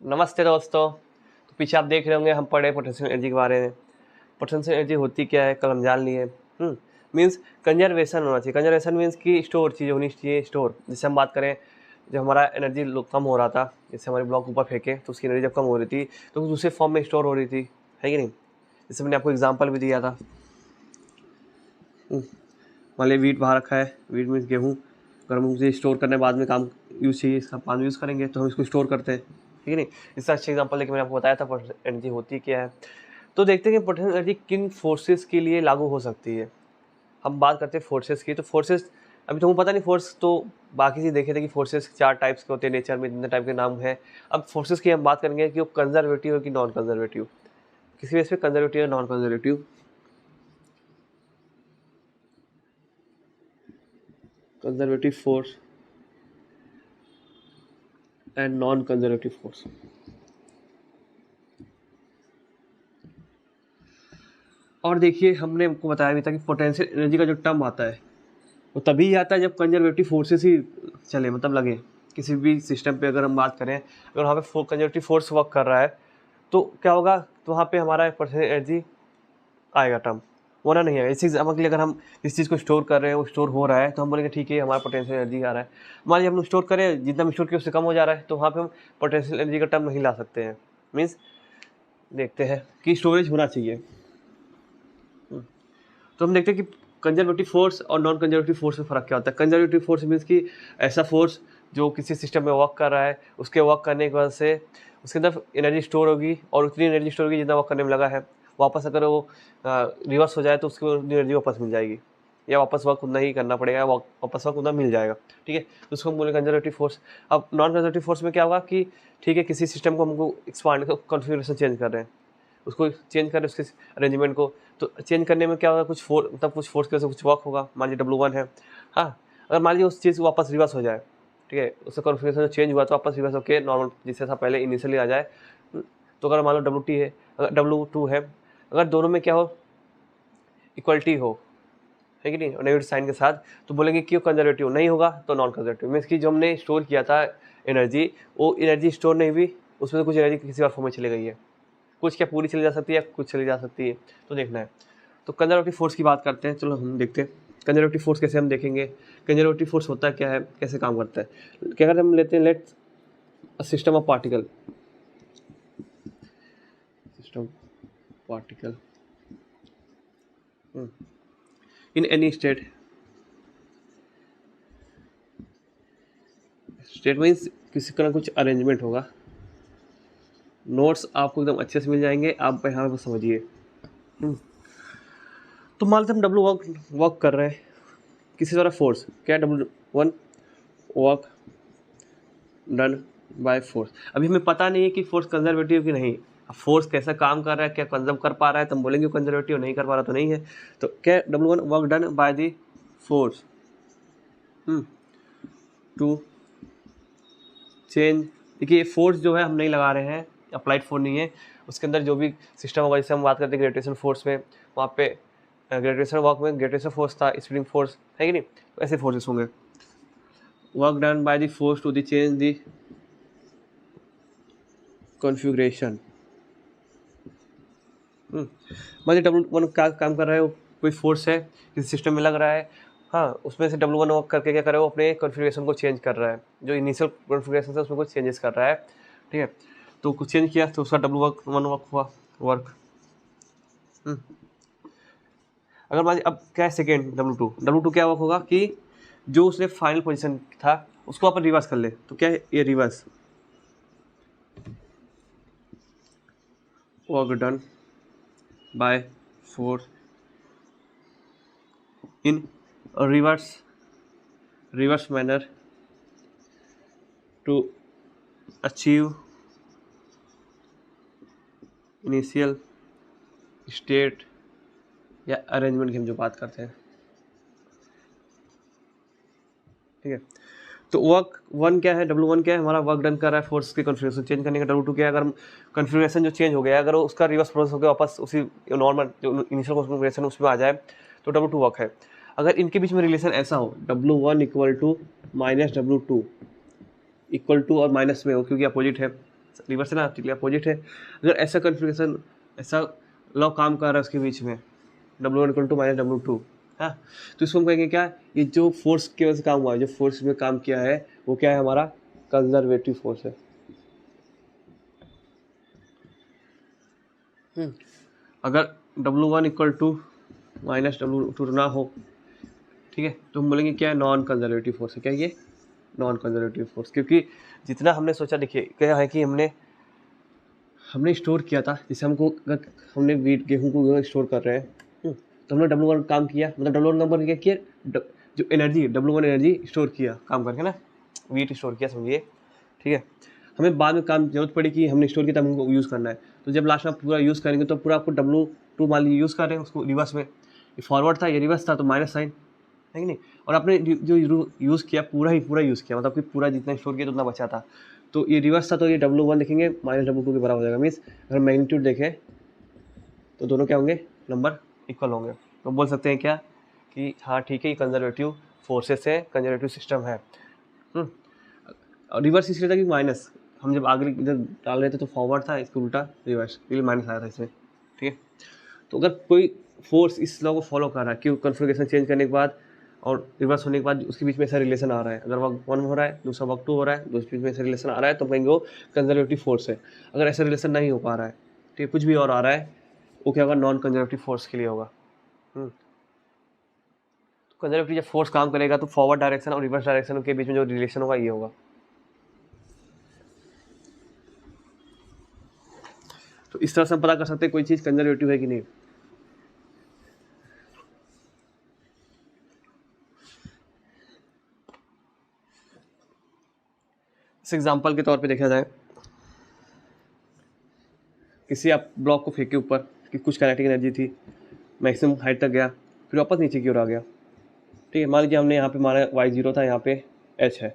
नमस्ते दोस्तों। तो पीछे आप देख रहे होंगे हम पढ़े पोटेंशियल एनर्जी के बारे में। पोटेंशियल एनर्जी होती क्या है कल हम जान लिए। मीन्स कंजर्वेशन होना चाहिए। कंजर्वेशन मीन्स कि स्टोर चीज़ होनी चाहिए। स्टोर जैसे हम बात करें, जब हमारा एनर्जी कम हो रहा था, जैसे हमारे ब्लॉक ऊपर फेंके तो उसकी एनर्जी जब कम हो रही थी तो दूसरे फॉर्म में स्टोर हो रही थी, है कि नहीं। जैसे मैंने आपको एग्जाम्पल भी दिया था। मान लीजिए वीट बाहर रखा है। वीट मीन्स गेहूँ। अगर हम उसे स्टोर करने बाद में काम यूज़ चाहिए, इसका पानी यूज़ करेंगे तो हम इसको स्टोर करते हैं, ठीक है नहीं। इससे अच्छा एग्जांपल लेके मैंने आपको बताया था पोटेंशियल एनर्जी होती क्या है। तो देखते हैं कि पोटेंशियल एनर्जी किन फोर्सेस के लिए लागू हो सकती है। हम बात करते हैं फोर्सेस की। तो फोर्सेस अभी तुमको पता नहीं, फोर्स तो बाकी चीज़ देखे थे कि फोर्सेस 4 टाइप्स के होते हैं, नेचर में इतने टाइप के नाम हैं। अब फोर्सेस की हम बात करेंगे कि वो कंजर्वेटिव है कि नॉन कंजर्वेटिव, किसी बेस पे कंजर्वेटिव या non conservative. Conservative force and non conservative force. और देखिए हमने आपको बताया भी था कि पोटेंशियल एनर्जी का जो टर्म आता है वो तभी आता है जब कंजर्वेटिव फोर्सेस ही चले, मतलब लगे किसी भी सिस्टम पे। अगर हम बात करें, अगर वहाँ पे कंजर्वेटिव फोर्स वर्क कर रहा है तो क्या होगा, तो वहाँ पे हमारा पोटेंशियल एनर्जी आएगा टर्म, होना नहीं है। इसी एग्जाम्पल के लिए अगर हम इस चीज़ को स्टोर कर रहे हैं, वो स्टोर हो रहा है, तो हम बोलेंगे ठीक है हमारा पोटेंशियल एनर्जी आ रहा है। मान लीजिए हम स्टोर करें, जितना हम स्टोर किए उससे कम हो जा रहा है, तो वहाँ पे हम पोटेंशियल एनर्जी का टर्म नहीं ला सकते हैं। मीन्स देखते हैं कि स्टोरेज होना चाहिए। तो हम देखते हैं कि कंजर्वेटिव फोर्स और नॉन कंजर्वेटिव फोर्स में फ़र्क क्या होता है। कंजर्वेटिव फोर्स मीन्स कि ऐसा फोर्स जो किसी सिस्टम में वर्क कर रहा है, उसके वर्क करने की वजह से उसके अंदर एनर्जी स्टोर होगी और उतनी एनर्जी स्टोर होगी जितना वर्क करने में लगा है। वापस अगर वो रिवर्स हो जाए तो उसको एनर्जी वापस मिल जाएगी, या वापस वर्क उतना ही करना पड़ेगा, वापस वर्क उतना मिल जाएगा, ठीक है। तो उसको हम बोले कंजर्वेटिव फोर्स। अब नॉन कंजर्वेटिव फोर्स में क्या होगा कि ठीक है किसी सिस्टम को हमको एक्सपांड कॉन्फ़िगरेशन चेंज कर रहे हैं, उसको चेंज कर रहे हैं उसके अरेंजमेंट को। तो चेंज करने में क्या होगा, कुछ फोर्स की वजह से कुछ वर्क होगा। मान लीजिए W1 है, हाँ। अगर मान लीजिए उस चीज़ वापस रिवर्स हो जाए, ठीक है, उसका कॉन्फ़िगरेशन चेंज हुआ तो वापस रिवर्स होकर नॉर्मल जिससे था पहले इनिशियली आ जाए। तो अगर मान लो WT है, अगर W2 है, अगर दोनों में क्या हो, इक्वलिटी हो, है कि नहीं, नेगेटिव साइन के साथ, तो बोलेंगे कि वो कंजर्वेटिव। नहीं होगा तो नॉन कंजर्वेटिव। मीन्स कि जो हमने स्टोर किया था एनर्जी, वो एनर्जी स्टोर नहीं हुई, उसमें से कुछ एनर्जी किसी और फॉर्म में चली गई है। कुछ क्या पूरी चली जा सकती है, कुछ चली जा सकती है, तो देखना है। तो कंजर्वेटिव फोर्स की बात करते हैं। चलो हम देखते हैं कंजर्वेटिव फोर्स कैसे हम देखेंगे। कंजर्वेटिव फोर्स होता क्या है, कैसे काम करता है। क्या अगर हम लेते हैं let a system of particle, system particle in any state. State means किसी तरह कुछ अरेंजमेंट होगा। नोट्स आपको एकदम अच्छे से मिल जाएंगे, आप यहाँ पर समझिए। तो मान लेते हम W वर्क कर रहे हैं, किसी द्वारा फोर्स क्या, W1 work done by force. अभी हमें पता नहीं है कि फोर्स कंजर्वेटिव की नहीं। अब फोर्स कैसा काम कर रहा है, क्या कंजर्व कर पा रहा है, तो हम बोलेंगे कंजर्वेटिव, नहीं कर पा रहा तो नहीं है। तो क्या W1 work done by the force to change. देखिए फोर्स जो है हम नहीं लगा रहे हैं, अप्लाइड फोर्स नहीं है, उसके अंदर जो भी सिस्टम होगा, जैसे हम बात करते हैं ग्रेविटेशन फोर्स में, वहाँ पे ग्रेविटेशन वर्क में ग्रेविटेशन फोर्स था, स्प्रिंग फोर्स है कि नहीं, तो ऐसे फोर्सेस होंगे। Work done by the force to the change the configuration. मान लीजिए W1 क्या काम कर रहा है, वो कोई फोर्स है किसी सिस्टम में लग रहा है, हाँ, उसमें से W1 वर्क करके क्या कर रहा है, वो अपने कॉन्फ़िगरेशन को चेंज कर रहा है, जो इनिशियल कॉन्फ़िगरेशन है उसमें कुछ चेंजेस कर रहा है, ठीक है। तो कुछ चेंज किया तो उसका W1 वर्क हुआ, वर्क। अगर मान अब क्या है सेकेंड W2 क्या वर्क होगा कि जो उसने फाइनल पोजीशन था उसको अपन रिवर्स कर ले, तो क्या है ये reverse work done by force in reverse manner to achieve initial state या अरेंजमेंट की हम जो बात करते हैं, ठीक है। तो वर्क वन क्या है, W1 क्या है, हमारा वर्क डन कर रहा है फोर्स के कॉन्फ़िगरेशन चेंज करने का। W2 क्या है, अगर हम कॉन्फ़िगरेशन जो चेंज हो गया अगर उसका रिवर्स प्रोसेस होकर वापस उसी नॉर्मल जो इनिशियल कॉन्फ़िगरेशन उसमें आ जाए तो W2 वर्क है। अगर इनके बीच में रिलेशन ऐसा हो W1 equal to minus W2 equal to और माइनस में हो, क्योंकि अपोजिट है, रिवर्स है ना, टिकली अपोजिट है। अगर ऐसा कन्फिग्रेशन, ऐसा लॉ काम कर रहा है उसके बीच में, W1 equal to minus W2, हाँ, तो इसको हम कहेंगे क्या, ये जो फोर्स की वजह से काम हुआ है, जो फोर्स में काम किया है वो क्या है, हमारा कंजर्वेटिव फोर्स है। अगर W1 equal to minus W2 ना हो, ठीक है, तो हम बोलेंगे क्या है, नॉन कंजर्वेटिव फोर्स है। क्या ये नॉन कंजर्वेटिव फोर्स, क्योंकि जितना हमने सोचा, देखिए क्या है कि हमने स्टोर किया था, जैसे हमको अगर हमने वीट गेहूं को स्टोर कर रहे हैं, तो हमने W1 काम किया, मतलब W1 नंबर क्या किया, जो एनर्जी W1 एनर्जी स्टोर किया काम करके ना, वीट स्टोर किया समझिए, ठीक है। हमें बाद में काम जरूरत पड़ी कि हमने स्टोर किया, तब हमको यूज़ करना है, तो जब लास्ट में पूरा यूज़ करेंगे तो पूरा आपको W2 मान लीजिए यूज़ कर रहे हैं, उसको रिवर्स में, ये फॉरवर्ड था, ये रिवर्स था, तो माइनस साइन है कि नहीं, और आपने जो यूज़ किया पूरा यूज़ किया, मतलब कि पूरा जितना स्टोर किया तो उतना बचा था, तो ये रिवर्स था, तो ये W1 लिखेंगे माइनस W2 के बराबर हो जाएगा। मीन्स अगर मैग्नीट्यूड देखें तो दोनों क्या होंगे, नंबर इक्वल होंगे, तो बोल सकते हैं क्या कि हाँ ठीक है, ये कंजर्वेटिव फोर्सेस है, कंजर्वेटिव सिस्टम है। रिवर्स इसलिए था कि माइनस, हम जब आगे इधर डाल रहे थे तो फॉरवर्ड था, इसको उल्टा रिवर्स, इसलिए माइनस आया था इसमें, ठीक है। तो अगर कोई फोर्स इस लॉ को फॉलो कर रहा है कि कन्फिग्रेशन चेंज करने के बाद और रिवर्स होने के बाद उसके बीच में ऐसा रिलेशन आ रहा है, अगर वर्क 1 हो रहा है, दूसरा वर्क 2 हो रहा है, दूसरे बीच में ऐसा रिलेशन आ रहा है, तो कहेंगे वो कंजर्वेटिव फोर्स है। अगर ऐसा रिलेशन नहीं हो पा रहा है, ठीक है, कुछ भी और आ रहा है, वो क्या होगा, नॉन कंजर्वेटिव फोर्स के लिए होगा। तो कंजर्वेटिव जब फोर्स काम करेगा तो फॉरवर्ड डायरेक्शन और रिवर्स डायरेक्शन के बीच में जो रिलेशन होगा ये होगा। तो इस तरह से हम पता कर सकते हैं कोई चीज़ कंजर्वेटिव है कि नहीं। इस एग्जांपल के तौर पे देखा जाए, किसी आप ब्लॉक को फेंके ऊपर कि कुछ काइनेटिक एनर्जी थी, मैक्सिमम हाइट तक गया, फिर वापस नीचे की ओर आ गया, ठीक है। मान लीजिए हमने यहाँ पे मारा y0 था, यहाँ पे h है,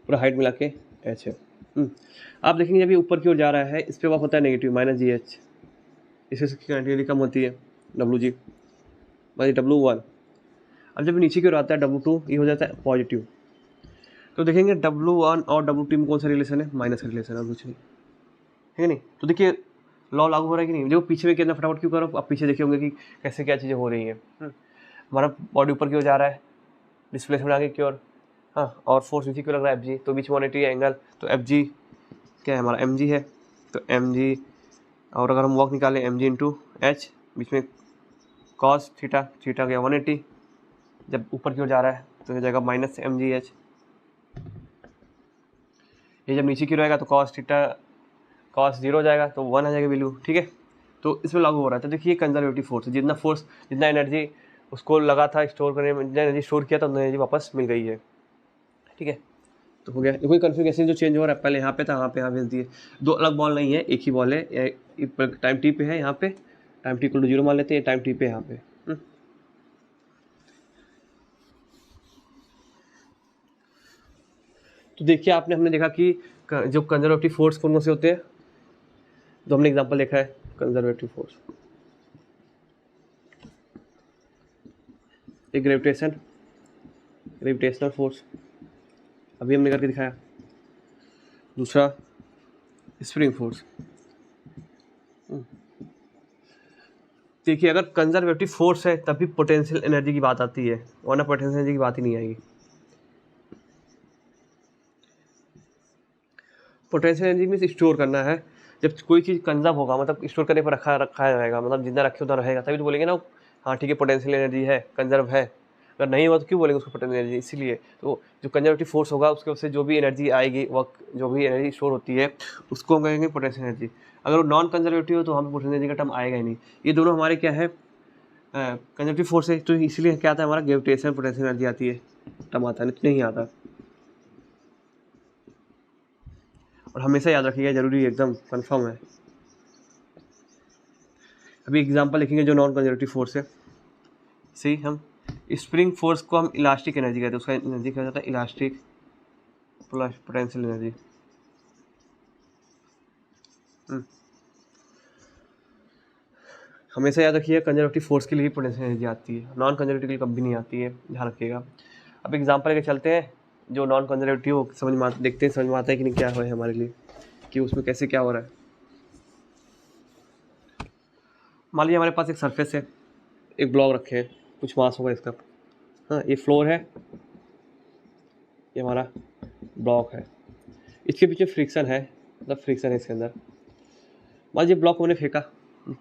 पूरा हाइट मिला के h है। आप देखेंगे जब ये ऊपर की ओर जा रहा है, इस पर वर्क होता है नेगेटिव माइनस GH, इससे काइनेटिक कम होती है WG मान लीजिए W1। अब जब नीचे की ओर आता है W2, ये हो जाता है पॉजिटिव। तो देखेंगे W1 और W2 में कौन सा रिलेशन है, माइनस का रिलेशन है, कुछ नहीं है नहीं। तो देखिए लॉ लागू हो रहा है कि नहीं, जो पीछे में कितना फटाफट क्यों करो, आप पीछे देखे होंगे कि कैसे क्या चीज़ें हो रही हैं। हमारा बॉडी ऊपर की ओर जा रहा है, डिस्प्लेसमेंट आगे की ओर, हाँ, और फोर्स नीचे की ओर लग रहा है FG, तो बीच में 180 एंगल, तो FG क्या है हमारा, MG है, तो MG, और अगर हम वर्क निकालें MG इंटू H, बीच में कॉस थीटा गया 180, जब ऊपर की ओर जा रहा है तो हो जाएगा माइनस MGH, ये जब नीचे की ओर आएगा तो कॉस 0 हो जाएगा, तो 1 आ जाएगा वैल्यू, ठीक है। तो इसमें लागू हो रहा है। तो देखिए कंजर्वेटिव फोर्स, जितना एनर्जी उसको लगा था स्टोर करने में, जितना एनर्जी स्टोर किया था उतना एनर्जी वापस मिल गई है, ठीक है। तो हो गया, कोई कन्फिग्रेशन जो चेंज हो रहा है, पहले यहाँ पे था, यहाँ भेज दिए, दो अलग बॉल नहीं है, एक ही बॉल है, टाइम टी पे है, यहाँ पे टाइम टी इक्वल टू 0 मान लेते हैं, टाइम टी पे यहाँ पे। तो देखिए हमने देखा कि जो कंजर्वेटिव फोर्स कौन से होते हैं, जो हमने एग्जांपल देखा है, कंजर्वेटिव फोर्स, एक ग्रेविटेशनल फोर्स अभी हमने करके दिखाया, दूसरा स्प्रिंग फोर्स। देखिए अगर कंजर्वेटिव फोर्स है तभी पोटेंशियल एनर्जी की बात आती है, वरना पोटेंशियल एनर्जी की बात ही नहीं आएगी। पोटेंशियल एनर्जी मीन्स स्टोर करना है, जब कोई चीज़ कंजर्व होगा, मतलब स्टोर करने पर रखा रहेगा, मतलब जितना रखे उतना रहेगा, तभी तो बोलेंगे ना हाँ ठीक है पोटेंशियल एनर्जी है, कंजर्व है। अगर नहीं हुआ तो क्यों बोलेंगे उसको पोटेंशियल एनर्जी, इसीलिए तो जो कंजर्वेटिव फोर्स होगा उसके उससे जो भी एनर्जी आएगी, वर्क जो भी एनर्जी स्टोर होती है उसको हम कहेंगे पोटेंशियल एनर्जी। अगर वो नॉन कंजर्वेटिव हो तो हम पोटेंशियल एनर्जी का टर्म आएगा ही नहीं। ये दोनों हमारे क्या है, कंजर्वेटिव फोर्स है, तो इसीलिए क्या आता है हमारा ग्रेविटेशन पोटेंशियल एनर्जी आती है, टर्म आता है, नहीं आता। और हमेशा याद रखिएगा, जरूरी एकदम कंफर्म है। अभी एग्जांपल लिखेंगे जो नॉन कंजर्वेटिव फोर्स है। सही, हम स्प्रिंग फोर्स को हम इलास्टिक एनर्जी कहते हैं, उसका एनर्जी क्या जाता है, इलास्टिक पोटेंशियल एनर्जी। हमेशा याद रखिएगा कंजर्वेटिव फोर्स के लिए पोटेंशियल एनर्जी आती है, नॉन कंजर्वेटिव के लिए कभी नहीं आती है, ध्यान रखिएगा। अब एग्जांपल लेके चलते हैं जो नॉन कंजर्वेटिव समझ में देखते हैं, समझ में आता है कि नहीं क्या है हमारे लिए, कि उसमें कैसे क्या हो रहा है। मान लीजिए हमारे पास एक सरफेस है, एक ब्लॉक रखे हैं, कुछ मास होगा इसका, हाँ ये फ्लोर है, ये हमारा ब्लॉक है, इसके पीछे फ्रिक्शन है, मतलब फ्रिक्शन है इसके अंदर। मान लीजिए ब्लॉक मैंने फेंका,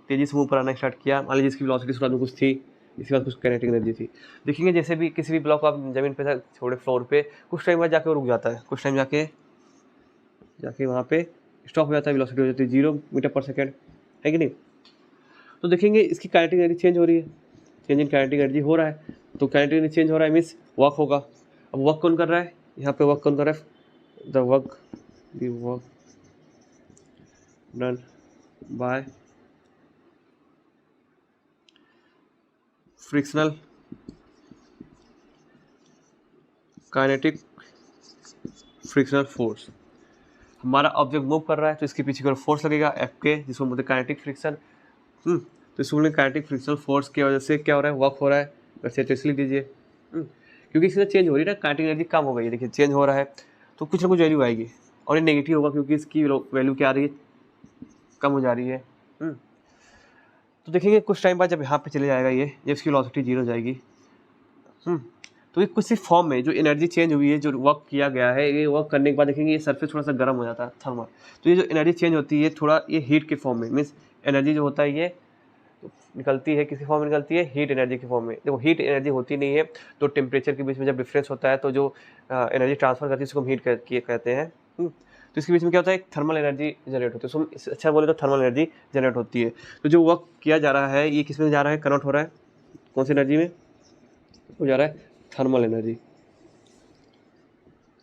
तेज़ी से ऊपर आना स्टार्ट किया, मान लीजिए इसकी वेलोसिटी शुरुआत में कुछ थी, इसके बाद कुछ काइनेटिक एनर्जी थी। देखेंगे जैसे भी किसी भी ब्लॉक को आप ज़मीन पे छोड़े फ्लोर पे, कुछ टाइम बाद जाके वो रुक जाता है, कुछ टाइम जाके वहाँ पे स्टॉप हो जाता है, वेलोसिटी हो जाती है 0 मीटर पर सेकेंड, है कि नहीं। तो देखेंगे इसकी काइनेटिक एनर्जी चेंज हो रही है, चेंज इन काइनेटिक एनर्जी हो रहा है, तो काइनेटिक एनर्जी चेंज हो रहा है मीन्स वर्क होगा। अब वर्क कौन कर रहा है, यहाँ पे वर्क कौन कर रहा है, the work done bye frictional kinetic frictional force. हमारा ऑब्जेक्ट मूव कर रहा है तो इसके पीछे की ओर फोर्स लगेगा एफ के, जिसको बोलते हैं काइनेटिक फ्रिक्शन। तो इसको बोलते हैं काइनेटिक फ्रिक्शनल फोर्स की वजह से क्या हो रहा है, वर्क हो रहा है। वैसे तो इसलिए दीजिए क्योंकि इससे चेंज हो रही है ना, काइनेटिक एनर्जी कम हो गई है, देखिए चेंज हो रहा है तो कुछ ना कुछ वैल्यू आएगी, और ये नेगेटिव होगा क्योंकि इसकी वैल्यू क्या आ रही है, कम हो जा रही है। तो देखेंगे कुछ टाइम बाद जब यहाँ पे चले जाएगा ये, जब इसकी वेलोसिटी 0 हो जाएगी, तो ये कुछ फॉर्म में जो एनर्जी चेंज हुई है, जो वर्क किया गया है, ये वर्क करने के बाद देखेंगे ये सरफेस थोड़ा सा गर्म हो जाता है, थर्मल। तो ये जो एनर्जी चेंज होती है थोड़ा, ये हीट के फॉर्म में, मीन्स एनर्जी जो होता है ये निकलती है किसी फॉर्म में, निकलती है हीट एनर्जी के फॉर्म में। देखो हीट एनर्जी होती नहीं है, तो टेम्परेचर के बीच में जब डिफरेंस होता है तो जो एनर्जी ट्रांसफर करती है उसको हम हीट कहते हैं। तो इसके बीच में क्या होता है, एक थर्मल एनर्जी जनरेट होती है, उसको अच्छा बोले तो थर्मल एनर्जी जनरेट होती है। तो जो वर्क किया जा रहा है ये किस में जा रहा है, कन्वर्ट हो रहा है, कौन सी एनर्जी में हो जा रहा है, थर्मल एनर्जी,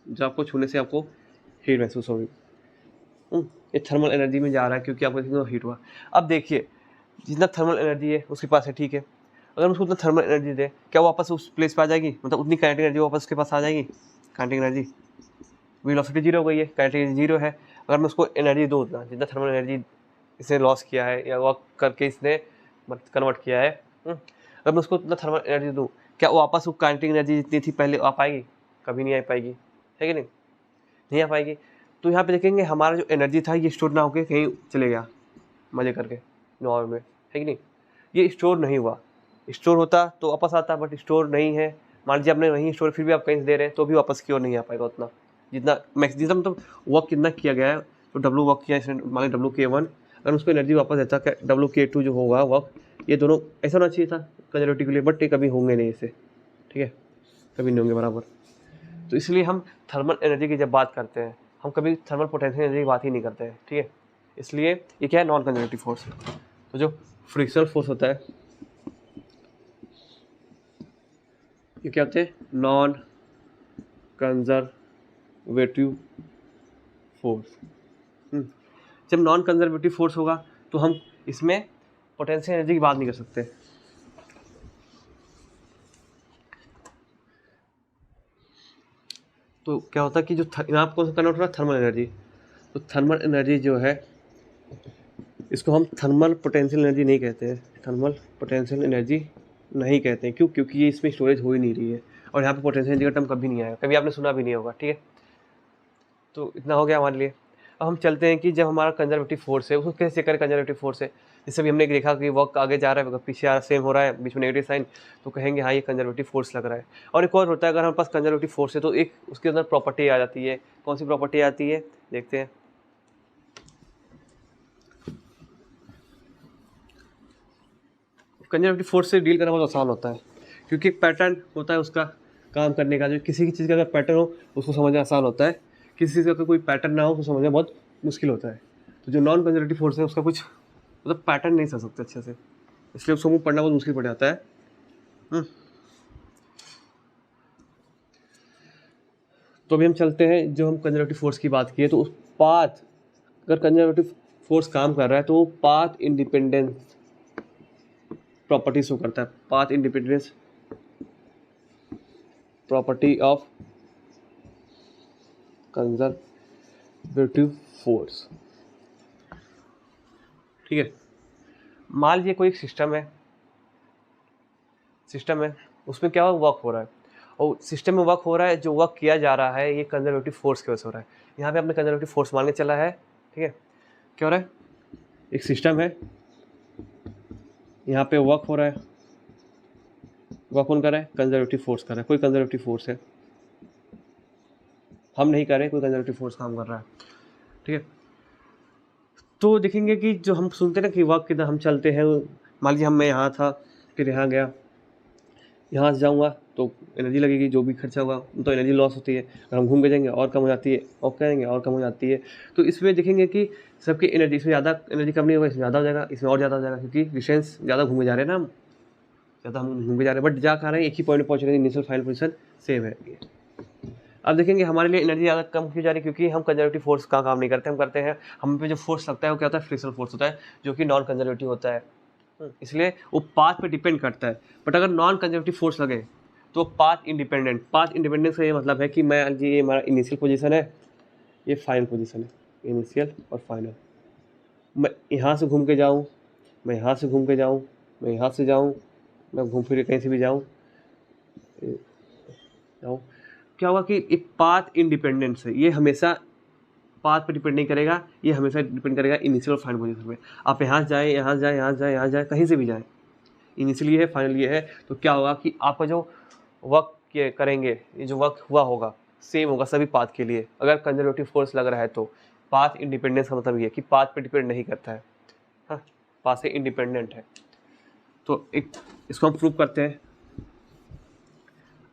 जो आपको छूने से आपको हीट महसूस होगी। ये थर्मल एनर्जी में जा रहा है क्योंकि आपको हीट हुआ। अब देखिए जितना थर्मल एनर्जी है उसके पास है, ठीक है, अगर उसको उतना थर्मल एनर्जी दे, क्या वापस उस प्लेस पे आ जाएगी, मतलब उतनी काइनेटिक एनर्जी वापस उसके पास आ जाएगी। काइनेटिक एनर्जी, वेलोसिटी 0 हो गई है, काइनेटिक एनर्जी 0 है, अगर मैं उसको एनर्जी दूँ उतना जितना थर्मल एनर्जी इसने लॉस किया है या वर्क करके इसने कन्वर्ट किया है, अगर मैं उसको उतना थर्मल एनर्जी दूँ, क्या वापस वो काइनेटिक एनर्जी जितनी थी पहले आ पाएगी, कभी नहीं आ पाएगी, है कि नहीं आ पाएगी। तो यहाँ पे देखेंगे हमारा जो एनर्जी था ये स्टोर ना होकर कहीं चले गया मजे करके नॉर्मल में, है कि नहीं, ये स्टोर नहीं हुआ। स्टोर होता तो वापस आता, बट स्टोर नहीं है। मान लीजिए आपने नहीं स्टोर, फिर भी आप कहीं से दे रहे हैं तो भी वापस की ओर नहीं आ पाएगा उतना, जितना मैक्सिमम मतलब वर्क कितना किया गया है। तो डब्लू वर्क किया इसने, मान लीजिए WK1, अगर उसको एनर्जी वापस देता WK2 जो होगा वर्क, ये दोनों ऐसा होना चाहिए था कंजर्वेटिव के लिए, बट ये कभी होंगे नहीं ऐसे, ठीक है, कभी नहीं होंगे बराबर। तो इसलिए हम थर्मल एनर्जी की जब बात करते हैं, हम कभी थर्मल पोटेंशियल एनर्जी की बात ही नहीं करते हैं, ठीक है। इसलिए ये क्या है, नॉन कंजर्वेटिव फोर्स। तो जो फ्रिक्शनल फोर्स होता है ये क्या होते हैं, नॉन कंजर्वेटिव फोर्स। जब नॉन कंजर्वेटिव फोर्स होगा तो हम इसमें पोटेंशियल एनर्जी की बात नहीं कर सकते। तो क्या होता है कि जो यहाँ पर कौन सा कन्वर्ट हो रहा है, थर्मल एनर्जी। तो थर्मल एनर्जी जो है इसको हम थर्मल पोटेंशियल एनर्जी नहीं कहते हैं, थर्मल पोटेंशियल एनर्जी नहीं कहते हैं। क्यों, क्योंकि ये इसमें स्टोरेज हो ही नहीं रही है, और यहाँ पे पोटेंशियल एनर्जी का टर्म कभी नहीं आएगा, कभी आपने सुना भी नहीं होगा, ठीक है। तो इतना हो गया हमारे लिए। अब हम चलते हैं कि जब हमारा कंजर्वेटिव फोर्स है उसको कैसे करें, कंजर्वेटिव फोर्स है जैसे भी हमने देखा कि वर्क आगे जा रहा है पीछे आ रहा, सेम हो रहा है, बीच में नेगेटिव साइन, तो कहेंगे हाँ ये कंजर्वेटिव फोर्स लग रहा है। और एक और होता है, अगर हमारे पास कंजर्वेटिव फोर्स है तो एक उसके अंदर प्रॉपर्टी आ जाती है। कौन सी प्रॉपर्टी आती है, देखते हैं। कंजर्वेटिव फोर्स से डील करना बहुत आसान होता है क्योंकि एक पैटर्न होता है उसका काम करने का। जो किसी की चीज़ का अगर पैटर्न हो उसको समझना आसान होता है, किसी चीज़ का कोई पैटर्न ना हो उसको समझना बहुत मुश्किल होता है। तो जो नॉन कंजर्वेटिव फोर्स है उसका कुछ मतलब पैटर्न नहीं समझ सकते अच्छे से, इसलिए उसको पढ़ना बहुत मुश्किल पड़ जाता है। तो अभी हम चलते हैं, जो हम कंजर्वेटिव फोर्स की बात की है, तो उस पाथ, अगर कंजर्वेटिव फोर्स काम कर रहा है तो वो पाथ इंडिपेंडेंस प्रॉपर्टी शो करता है, path independence property of conservative force, ठीक है। मान लीजिए कोई एक सिस्टम है उसमें क्या वर्क हो रहा है, और सिस्टम में वर्क हो रहा है, जो वर्क किया जा रहा है ये कंजर्वेटिव फोर्स की वजह से हो रहा है। यहाँ पे आपने कंजर्वेटिव फोर्स मान के चला है, ठीक है, क्या हो रहा है, एक सिस्टम है, यहाँ पे वर्क हो रहा है, वर्क कौन कर रहा है, कंजर्वेटिव फोर्स कर रहा है, कोई कंजर्वेटिव फोर्स है, हम नहीं कर रहे, कोई कंजर्वेटिव फोर्स काम कर रहा है। ठीक है, तो देखेंगे कि जो हम सुनते हैं ना कि वर्क किधर हम चलते हैं, मान लीजिए मैं यहाँ था, फिर यहाँ गया, यहाँ से जाऊँगा तो एनर्जी लगेगी, जो भी खर्चा होगा तो एनर्जी लॉस होती है, अगर हम घूम के जाएंगे और कम हो जाती है, और करेंगे और कम हो जाती है। तो इसमें देखेंगे कि सबकी एनर्जी, इसमें ज़्यादा एनर्जी कम नहीं होगा, इसमें ज़्यादा हो जाएगा, इसमें और ज़्यादा हो जाएगा, क्योंकि डिस्टेंस ज़्यादा घूमे जा रहे हैं ना, हम ज़्यादा हम घूम के जा रहे हैं, बट जा खा रहे हैं एक ही पॉइंट पहुँच रहे हैं, इनिशियल फाइनल पोजीशन सेम है। अब देखेंगे हमारे लिए एनर्जी ज़्यादा कम क्यों जा रही है, क्योंकि हम कंजर्वेटिव फोर्स का काम नहीं करते, हम करते हैं, हम पे जो फोर्स लगता है वो क्या होता है, फ्रिक्शनल फोर्स होता है, जो कि नॉन कंजर्वेटिव होता है, इसलिए वो पाथ पे डिपेंड करता है। बट अगर नॉन कंजर्वेटिव फोर्स लगे तो पाथ इंडिपेंडेंट, पाथ इंडिपेंडेंस का ये मतलब है कि मैं जी, ये हमारा इनिशियल पोजीशन है, ये फाइनल पोजीशन है, इनिशियल और फाइनल, मैं यहाँ से घूम के जाऊँ, मैं यहाँ से घूम के जाऊँ, मैं यहाँ से जाऊँ, मैं घूम फिर कहीं से भी जाऊँ, क्या होगा कि एक पाथ इंडिपेंडेंस है, ये हमेशा पाथ पे डिपेंड नहीं करेगा, ये हमेशा डिपेंड करेगा इनिशियल और फाइनल पोजीशन पे। आप यहाँ जाए, यहाँ जाए, यहाँ जाए, यहाँ जाए, कहीं से भी जाए, इनिशियल ये है, फाइनल ये है, तो क्या होगा कि आपका जो वर्क करेंगे, ये जो वर्क हुआ होगा सेम होगा सभी पाथ के लिए। अगर कंजर्वेटिव फोर्स लग रहा है तो पाथ इंडिपेंडेंस का मतलब ये है कि पाथ पे डिपेंड नहीं करता है, हाँ, पाथ से इंडिपेंडेंट है। तो एक इसको हम प्रूव करते हैं।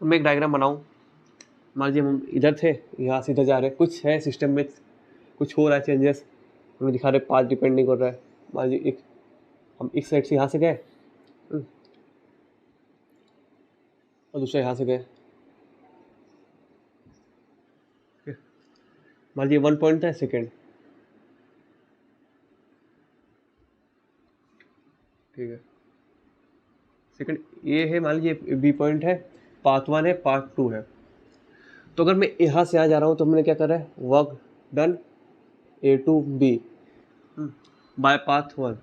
मैं एक डायग्राम बनाऊँ, मान लीजिए हम इधर थे, यहाँ से इधर जा रहे हैं, कुछ है सिस्टम में, कुछ हो रहा है चेंजेस, हमें दिखा रहे पाथ डिपेंड नहीं कर रहा है। मान लीजिए हम एक साइड से यहाँ से गए और दूसरा यहाँ से गए, मान लीजिए 1 पॉइंट है सेकेंड, ठीक है, सेकेंड ये है, मान लीजिए बी पॉइंट है, पाथ 1 है, पाथ 2 है। तो अगर मैं यहाँ से आ जा रहा हूँ तो हमने क्या करा है, work done A to B by path 1।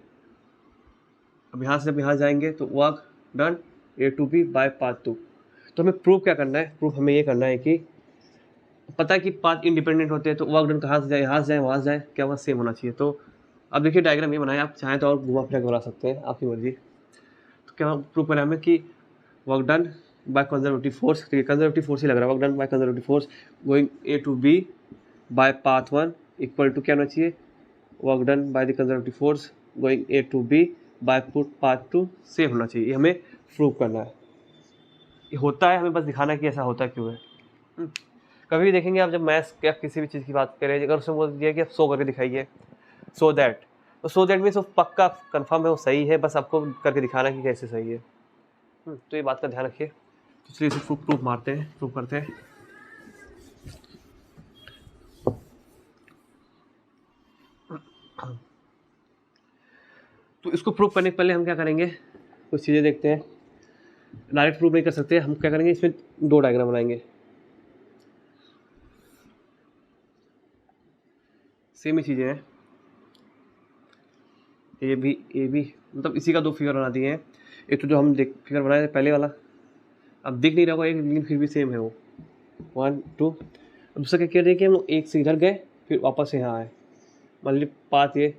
अब यहाँ से जब यहाँ जाएंगे तो work done A to B by path 2। तो हमें प्रूफ क्या करना है, प्रूफ हमें ये करना है कि पता है कि पाथ इंडिपेंडेंट होते हैं, तो वर्क डन कहाँ से जाए, यहाँ से जाए, वहाँ से जाए, क्या वहाँ सेम होना चाहिए। तो अब देखिए डायग्राम ये बनाया, आप चाहें तो और घुमा फिरा के बना सकते हैं, आपकी मर्जी। तो क्या प्रूफ करना है हमें कि work done by conservative force, ठीक है, कंजर्वेटिव फोर्स ही लग रहा है, work done by conservative force going A to B by path 1 equal to क्या होना चाहिए, work done by the conservative force going A to B by path 2 same होना चाहिए। ये हमें प्रूव करना है, ये होता है, हमें बस दिखाना है कि ऐसा होता क्यों है। कभी भी देखेंगे आप, जब मैथ्स या किसी भी चीज़ की बात करें, अगर उसमें बोल दिया कि आप शो करके दिखाइए, सो दैट, तो सो दैट मीन्स वो पक्का कंफर्म है, वो सही है, बस आपको करके दिखाना कि कैसे सही है। तो ये बात का ध्यान रखिए। तो चलिए इसे प्रूफ मारते हैं, प्रूफ करते हैं। तो इसको प्रूफ करने के पहले हम क्या करेंगे, कुछ चीज़ें देखते हैं। डायरेक्ट प्रूफ नहीं कर सकते, हम क्या करेंगे, इसमें 2 डायग्राम बनाएंगे, सेम ही चीज़ें हैं, ए बी मतलब इसी का 2 फिगर बना दिए हैं। एक तो जो हम फिगर बनाए थे पहले वाला, अब दिख नहीं रहा होगा एक, लेकिन फिर भी सेम है वो 1 2। अब दूसरा क्या किया देखिए, कि हम एक से इधर गए फिर वापस यहाँ आए, मान लीजिए पाथ ये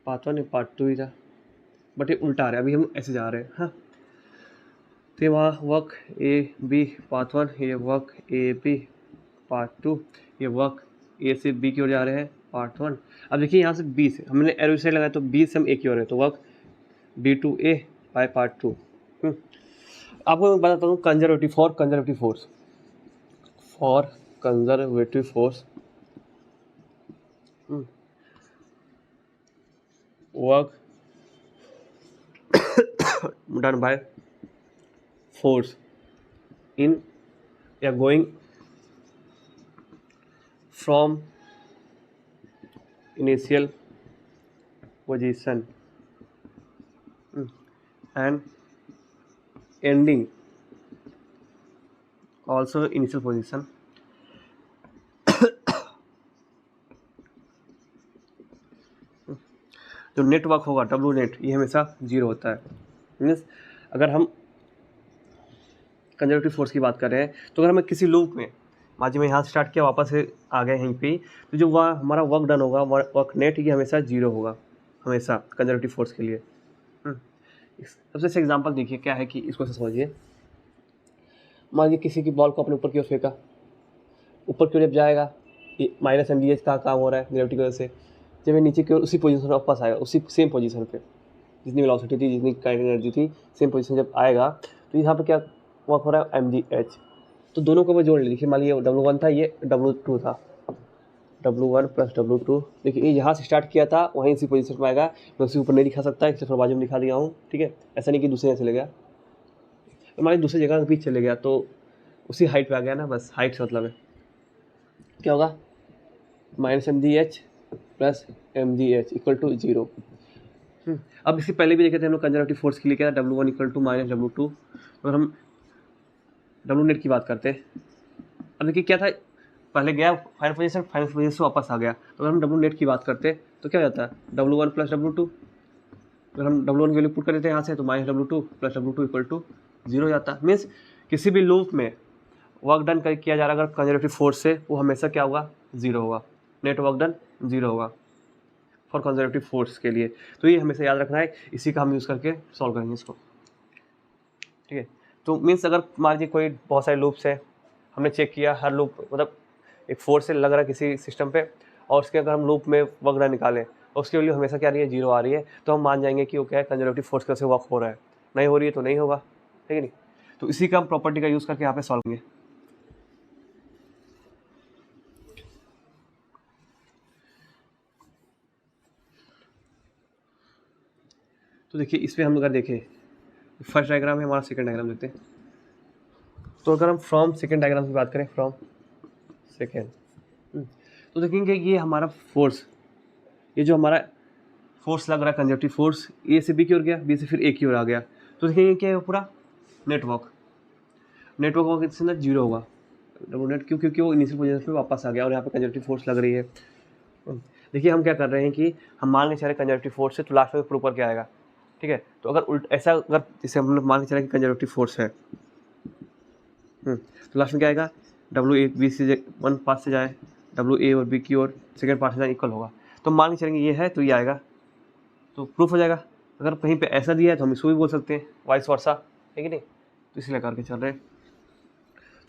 पाथ 1 है, पाथ 2 ही था, बट ये उल्टा आ रहा है, अभी हम ऐसे जा रहे हैं। हाँ, तो वहाँ वर्क ए बी पाथ 1, ये वर्क ए बी पाथ 2, ये वर्क ए से बी की ओर जा रहे हैं पार्ट 1। अब देखिए यहाँ से बी से हमने एरो साइड लगाया, तो बी से हम ए की ओर है, तो work B to A by part 2। आपको मैं बताता हूँ conservative force, for conservative force work done by force in या going from initial position and ending also initial position। जो नेटवर्क होगा डब्ल्यू नेट, ये हमेशा 0 होता है। मीन्स अगर हम कंजर्वेटिव फोर्स की बात कर रहे हैं, तो अगर हमें किसी लूप में मान लीजिए मैं यहाँ से स्टार्ट किया, वापस से आ गया यहीं पे, तो जो वह हमारा वर्क डन होगा, वर्क नेट, ये हमेशा 0 होगा, हमेशा कंजर्वेटिव फोर्स के लिए। सबसे अच्छा एग्जांपल देखिए क्या है कि इसको समझिए। मान लीजिए किसी की बॉल को अपने ऊपर की ओर फेंका, ऊपर की ओर जब जाएगा, माइनस एम डी एच का काम हो रहा है ग्रेविटी की वजह से, जब ये नीचे की ओर उसी पोजीशन में वापस आएगा, उसी सेम पोजीशन पे जितनी वेलोसिटी थी, जितनी काइनेटिक एनर्जी थी, सेम पोजीशन जब आएगा, तो यहाँ पे क्या वर्क हो रहा है, एम डी एच। तो दोनों को मैं जोड़ ले, देखिए मान लीजिए W1 था, ये W2 था, W1 प्लस W2। देखिए ये यहाँ से स्टार्ट किया था, वहीं इसी पोजीशन में आएगा, मैं उसी ऊपर नहीं दिखा सकता, इसलिए फिर बाजू में दिखा दिया हूँ, ठीक है। ऐसा नहीं कि दूसरे जगह चले गया, हमारी दूसरी जगह के बीच चले गया तो उसी हाइट पे आ गया ना, बस हाइट से मतलब है क्या होगा, minus m d h plus m d h equal to 0। अब इससे पहले भी देखे थे हम लोग कंजर्वेटिव फोर्स के लिए क्या था, W1 equal to minus W2। अगर हम W नेट की बात करते हैं, अब देखिए क्या था, पहले गया फाइनल पोजीशन से वापस आ गया, तो अगर हम W नेट की बात करते तो क्या हो जाता है, W1 प्लस W2। अगर हम W1 की वैल्यू पुट कर देते हैं यहाँ से, तो minus W2 plus W2 equal to 0 हो जाता है। मीन्स किसी भी लूप में वर्क डन किया जा रहा है अगर कंजर्वेटिव फोर्स से, वो हमेशा क्या होगा, 0 होगा, नेट वर्क डन 0 होगा फॉर कंजर्वेटिव फोर्स के लिए। तो ये हमेशा याद रखना है, इसी का हम यूज़ करके सॉल्व करेंगे इसको, ठीक है। तो मीन्स अगर मान लीजिए कोई बहुत सारे लूप्स है, हमने चेक किया हर लूप मतलब एक फोर्स से लग रहा है किसी सिस्टम पे, और उसके अगर हम लूप में वर्क डन निकालें और उसकी वैल्यू हमेशा क्या आ रही है, 0 आ रही है, तो हम मान जाएंगे कि वो क्या है, कंजर्वेटिव फोर्स कैसे वर्क हो रहा है। नहीं हो रही है तो नहीं होगा, ठीक है नहीं। तो इसी का हम प्रॉपर्टी का यूज़ करके यहाँ पे सॉल्व करेंगे। तो देखिए इसमें हम अगर देखें, फर्स्ट डायग्राम है हमारा, सेकंड डायग्राम देखते हैं। तो अगर हम फ्रॉम सेकंड डायग्राम की बात करें, फ्रॉम सेकंड, तो देखेंगे ये हमारा फोर्स, ये जो हमारा फोर्स लग रहा है कंजर्वेटिव फोर्स, ए से बी की ओर गया, बी से फिर ए की ओर आ गया, तो देखेंगे क्या है पूरा नेटवर्क होगा कितने ना 0 होगा डब्ल्यू नेट, क्योंकि वो इनिशियल पोजीशन पे वापस आ गया और यहाँ पे कंजर्वेटिव फोर्स लग रही है। देखिए हम क्या कर रहे हैं कि हम मान के चले कंजर्वेटिव फोर्स से, तो लास्ट में प्रूफ क्या आएगा, ठीक है। तो अगर उल्ट ऐसा, अगर जैसे हम लोग मान के चले कि कंजर्वेटिव फोर्स है, तो लास्ट में क्या आएगा, डब्ल्यू ए बी से 1 पास से जाए, डब्ल्यू ए और बी की ओर सेकेंड पार्ट से जाए, इक्वल होगा। तो मान के चलेंगे ये है तो ये आएगा, तो प्रूफ हो जाएगा। अगर कहीं पे ऐसा दिया है तो हम इसको भी बोल सकते हैं वाइस वर्सा, है कि नहीं। तो इसलिए करके चल रहे हैं।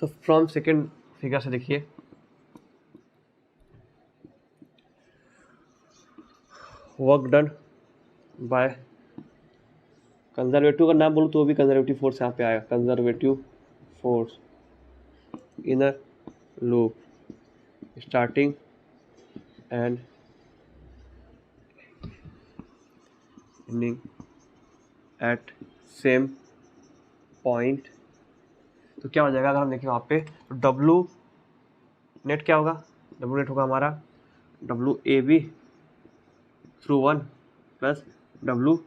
तो फ्रॉम सेकेंड फिगर से देखिए, वर्क डन बाय कंजर्वेटिव का नाम बोलूँ तो भी कंजर्वेटिव फोर्स यहाँ पे आएगा, conservative force in a loop starting and ending eight same point. तो क्या हो जाएगा अगर हम देखें वहाँ पे, तो डब्लू नेट क्या होगा, डब्लू नेट होगा हमारा W A B through 1 plus W,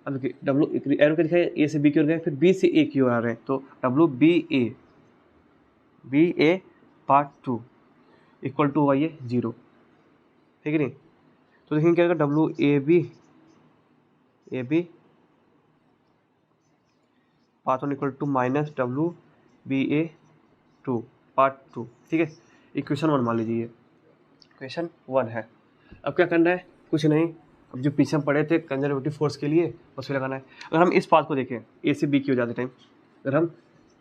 अब देखिए डब्लू एरो का दिखाया, ए से बी की ओर गए, फिर बी से ए की ओर आ रहे हैं, तो W B A part 2 equal to हुआ ये 0, ठीक है नहीं। तो देखेंगे क्या होगा, W A B part 1 equal to minus W B A 2 part 2, ठीक है। इक्वेशन 1 मान लीजिए, इक्वेशन 1 है। अब क्या करना है, कुछ नहीं, अब जो पीछे हम पढ़े थे कंजर्वेटिव फोर्स के लिए बस फिर लगाना है। अगर हम इस पार्ट को देखें, ए से बी की ओर जाते टाइम, अगर हम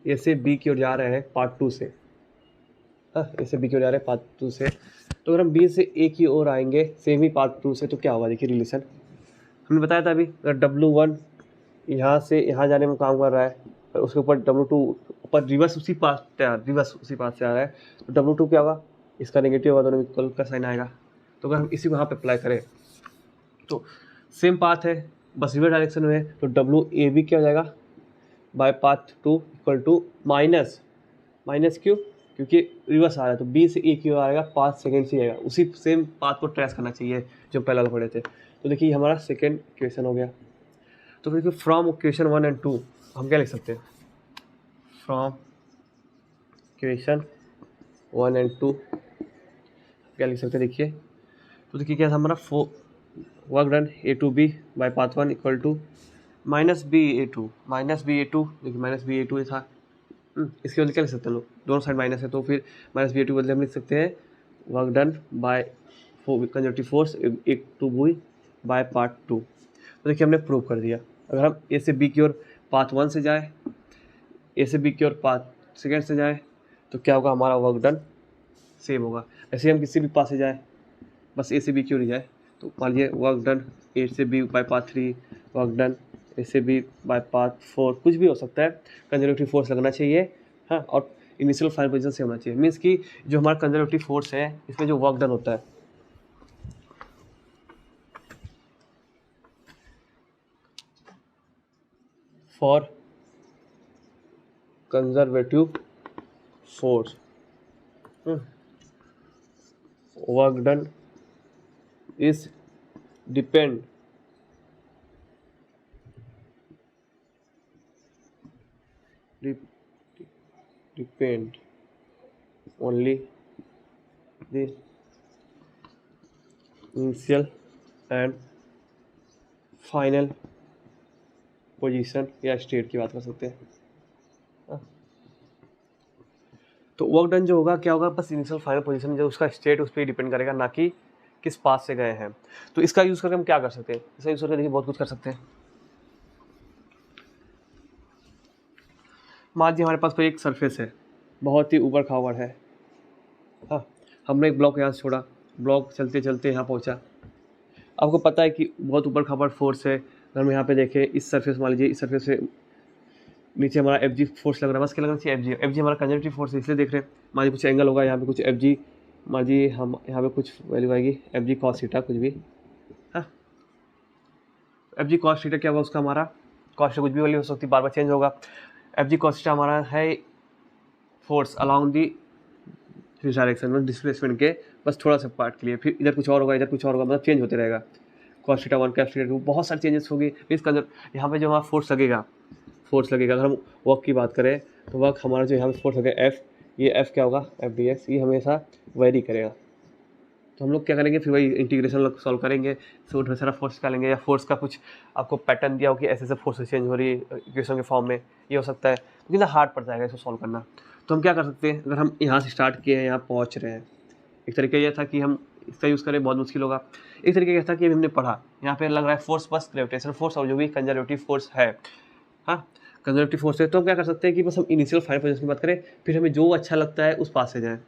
ए से बी की ओर जा रहे हैं पार्ट 2 से, ए से बी की ओर जा रहे हैं पार्ट 2 से, तो अगर हम बी से ए की ओर आएंगे सेम ही पार्ट 2 से, तो क्या होगा, देखिए रिलेशन हमने बताया था अभी। अगर W1 यहाँ से यहाँ जाने में काम कर रहा है, और उसके ऊपर W2 ऊपर रिवर्स उसी पास से आ रहा है, तो W2 क्या होगा, इसका नेगेटिव होगा, दोनों में इक्वल का साइन आएगा। तो अगर हम इसी को यहाँ पे अप्लाई करें तो सेम पाथ है, बस रिवर्स डायरेक्शन में है, तो डब्ल्यू ए बी क्या हो जाएगा, by path 2 equal to minus क्यों, क्योंकि रिवर्स आ रहा है, तो बी से ए क्यों आएगा, 5 सेकेंड से आएगा, उसी सेम पाथ को ट्रेस करना चाहिए जो पहले पढ़े थे। तो देखिए हमारा सेकेंड क्वेश्चन हो गया। तो फिर फ्रॉम क्वेश्चन 1 और 2 हम क्या लिख सकते हैं, फ्रॉम क्वेश्चन 1 और 2 क्या लिख सकते हैं, देखिए। तो देखिए क्या था हमारा, work done A to B by path 1 equal to minus B A two, देखिए माइनस बी ए टू था, इसके बदले क्या लिख सकते हैं लोग, दोनों साइड माइनस है तो फिर माइनस बी टू बदले हम लिख सकते हैं work done by conservative force एक टू बुई बाय पार्ट 2। तो देखिए हमने प्रूव कर दिया। अगर हम ए से बी की ओर पाथ 1 से जाए, ए से बी की ओर पाथ सेकेंड से जाए तो क्या होगा, हमारा वर्क डन सेम होगा। ऐसे हम किसी भी पाथ से जाए, बस ए से बी की ओर ही जाए, तो मान लीजिए वर्क डन ए से B by path 3, work done A से बी बाय पाथ 4, कुछ भी हो सकता है, कंजर्वेटिव फोर्स लगना चाहिए। हाँ, और इनिशियल फाइनल पोजीशन से होना चाहिए। मीन्स कि जो हमारा कंजर्वेटिव फोर्स है इसमें जो वर्क डन होता है, for conservative force work done is depend depend only the initial and final position या स्टेट की बात कर सकते हैं। तो वर्क डन जो होगा क्या होगा, बस इनिशियल फाइनल पोजीशन जो उसका स्टेट उस पर डिपेंड करेगा, ना कि किस पाथ से गए हैं। तो इसका यूज़ करके हम क्या कर सकते हैं, इसका यूज़ करके देखिए बहुत कुछ कर सकते हैं। मान लीजिए हमारे पास कोई एक सरफेस है, बहुत ही ऊबड़ खाबड़ है। हाँ, हमने एक ब्लॉक यहाँ से छोड़ा, ब्लॉक चलते चलते यहाँ पहुँचा। आपको पता है कि बहुत ऊबड़ खाबड़ फोर्स है। अगर हम यहाँ पे देखें इस सरफेस, मान लीजिए इस सरफेस से नीचे हमारा एफ जी फोर्स लग रहा है, बस क्या लगना चाहिए, एफ जी हमारा कंजर्वेटिव फोर्स है, इसलिए देख रहे हैं। मान लीजिए कुछ एंगल होगा यहाँ पे, कुछ एफ जी, मान लीजिए हम यहाँ पे कुछ वैल्यू आएगी एफ जी कॉस थीटा कुछ भी। हाँ, एफ जी कॉस थीटा क्या होगा, उसका हमारा कॉस कुछ भी वैल्यू हो सकती है, बार बार चेंज होगा। एफ जी कॉस थीटा हमारा है फोर्स अलॉन्ग दी डायरेक्शन में डिस्प्लेसमेंट के बस थोड़ा सा पार्ट के लिए, फिर इधर कुछ और होगा, इधर कुछ और होगा, मतलब चेंज होते रहेगा। कॉस थीटा 1 कैस थीटा 2, बहुत सारी चेंजेस होगी। मीन्स यहाँ पे जो हमारा फोर्स लगेगा, अगर हम वर्क की बात करें तो वर्क हमारा जो यहाँ पे फोर्स लगेगा एफ, ये एफ क्या होगा, एफ डी एक्स, ये हमेशा वेरी करेगा। तो हम लोग क्या करेंगे, फिर वही इंटीग्रेशन सॉल्व करेंगे, फिर ढेर सारा फोर्स निकालेंगे, या फोर्स का कुछ आपको पैटर्न दिया हो कि ऐसे ऐसे फोर्स चेंज हो रही है इक्वेशन के फॉर्म में, ये हो सकता है, तो कितना हार्ड पड़ जाएगा इसको सॉल्व करना। तो हम क्या कर सकते हैं, अगर हम यहाँ से स्टार्ट किए हैं, यहाँ पहुँच रहे हैं, एक तरीका यह था कि हम इसका यूज़ करें, बहुत मुश्किल होगा। एक तरीका यह था कि अभी हमने पढ़ा, यहाँ पे लग रहा है फोर्स बस ग्रेविटेशन फोर्स और जो भी कंजर्वेटिव फोर्स है, हाँ कंजर्वेटिव फोर्स है, तो हम क्या कर सकते हैं कि बस हम इनिशियल फाइनल पोजीशन की बात करें, फिर हमें जो अच्छा लगता है उस पास से जाएँ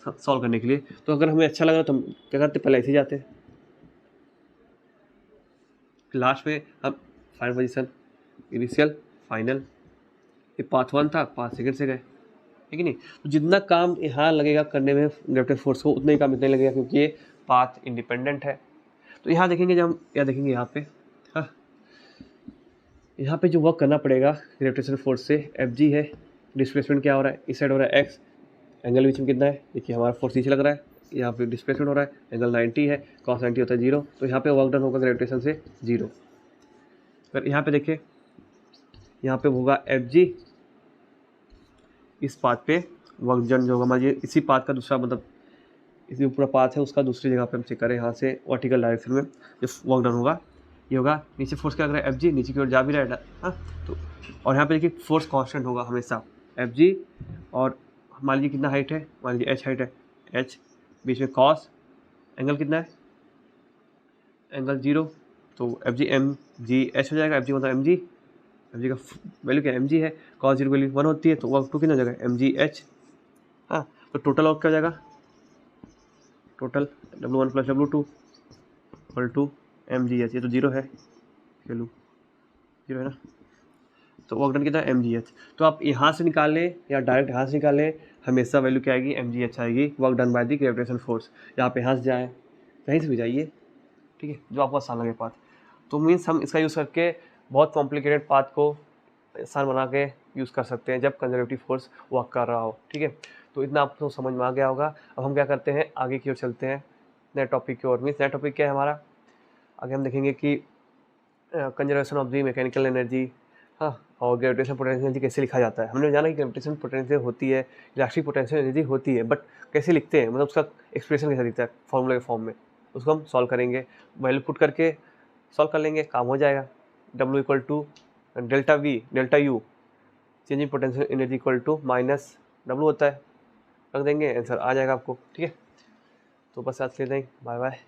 सॉल्व करने के लिए। तो अगर हमें अच्छा लग रहा तो हम क्या करते, पहले ऐसे ही जाते हैं, लास्ट में हम फाइनल पोजीशन इनिशियल फाइनल, ये पाथ 1 था, पाथ सेकेंड से गए, ठीक है नहीं। तो जितना काम यहाँ लगेगा करने में ग्रेविटेशन फोर्स को, उतना ही काम इतना लगेगा, क्योंकि ये पाथ इंडिपेंडेंट है। तो यहाँ देखेंगे, जब हम यहाँ देखेंगे यहाँ पे, हाँ यहाँ पे जो वर्क करना पड़ेगा ग्रेविटेशन फोर्स से, एफ जी है, डिस्प्लेसमेंट क्या हो रहा है, इस साइड हो रहा है एक्स, एंगल बीच में कितना है, देखिए हमारा फोर्स नीचे लग रहा है, यहाँ पे डिस्प्लेसमेंट हो रहा है, एंगल 90 है, कॉस 90 होता है 0, तो यहाँ पे वर्क डन होगा ग्रेविटेशन से 0। अगर यहाँ पे देखिए, यहाँ पे होगा एफ जी, इस पाथ पे वर्क डन जो होगा, मान लीजिए इसी पाथ का दूसरा, मतलब इसी पूरा पाथ है उसका दूसरी जगह पे हम चेक करें, यहाँ से वर्टिकल डायरेक्शन में जो वर्क डन होगा, ये होगा नीचे फोर्स क्या लग रहा है, एफ जी नीचे की ओर जा भी रहा है, हाँ। तो और यहाँ पे देखिए फोर्स कांस्टेंट होगा हमेशा एफ जी, और मान लीजिए कितना हाइट है, मान लीजिए एच हाइट है, एच बीच में कॉस, एंगल कितना है, एंगल 0, तो f g m g h हो जाएगा, एफ जी मतलब एम जी का वैल्यू क्या, एम जी है, कॉस 0 वैल्यू 1 होती है, तो वर्क 2 कितना हो जाएगा, एम जी एच, हाँ। तो टोटल वर्क क्या हो जाएगा, total W1 plus W2 equal to m g h, ये तो 0 है, चलो 0 है ना, तो वर्क डन कितना है, एम जी एच। तो आप यहाँ से निकाल लें या डायरेक्ट यहाँ से निकाल लें, हमेशा वैल्यू क्या आएगी, एम जी एच आएगी, work done by the gravitation force. या आप यहाँ से जाए, कहीं से भी जाइए, ठीक है, जो आपको आसान लगे पाथ। तो मीन्स हम इसका यूज़ करके बहुत कॉम्प्लिकेटेड पाथ को आसान बना के यूज़ कर सकते हैं जब कंजर्वेटिव फोर्स वर्क कर रहा हो, ठीक है। तो इतना आपको समझ में आ गया होगा। अब हम क्या करते हैं, आगे की ओर चलते हैं, नए टॉपिक की ओर। मीन्स नया टॉपिक क्या है हमारा, आगे हम देखेंगे कि conservation of the mechanical energy, हाँ, और ग्रेविटेशन पोटेंशियल एनर्जी कैसे लिखा जाता है। हमने जाना कि ग्रेविटेशन पोटेंशियल होती है, इलेक्ट्रिक पोटेंशियल एनर्जी होती है, बट कैसे लिखते हैं, मतलब उसका एक्सप्रेशन कैसे दिखता है फॉर्मूले के फॉर्म में, उसको हम सॉल्व करेंगे, वैल्यू पुट करके सॉल्व कर लेंगे, काम हो जाएगा। W equal to delta V delta U changing potential energy equal to minus W होता है, रख देंगे, आंसर आ जाएगा आपको। ठीक है, तो बस आज ले दें, बाय बाय।